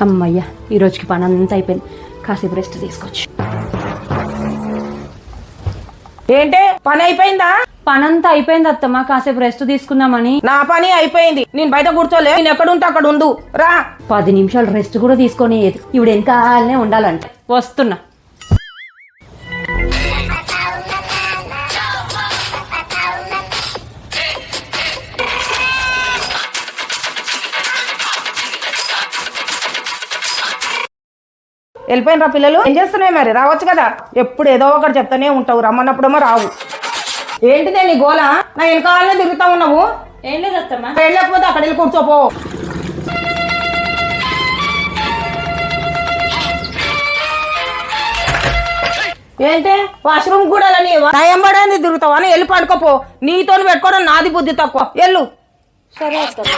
అమ్మయ్య, ఈ రోజుకి పని అంతా అయిపోయింది. కాసేపు రెస్ట్ తీసుకోవచ్చు. ఏంటే పని అయిపోయిందా? పనంతా అయిపోయింది అత్తమ్మ, కాసేపు రెస్ట్ తీసుకుందామని. నా పని అయిపోయింది, నేను బయట కూర్చోలే. నేను ఎక్కడుంటే అక్కడ ఉండు రా. 10 నిమిషాలు రెస్ట్ కూడా తీసుకొని ఇవిడ వెనకాలనే ఉండాలంటే వస్తున్నా. వెళ్ళిపోయినరా పిల్లలు? ఏం చేస్తున్నాయి మరి? రావచ్చు కదా. ఎప్పుడు ఏదో ఒకటి చెప్తానే ఉంటావు, రమ్మన్నప్పుడేమో రావు. ఏంటిదే నీ గోల? నా వెనకాలనే తిరుగుతా ఉన్నావు. ఏం లేదు అత్తమ్మ. వెళ్ళకపోతే అక్కడ వెళ్ళి కూర్చోపో. ఏంటే వాష్రూమ్ కూడా టైం పడేది తిరుగుతావా? అని వెళ్ళి పడుకోపో. నీతో పెట్టుకోవడం నాది బుద్ధి తక్కువ. వెళ్ళు. సరే అత్తమ్మ.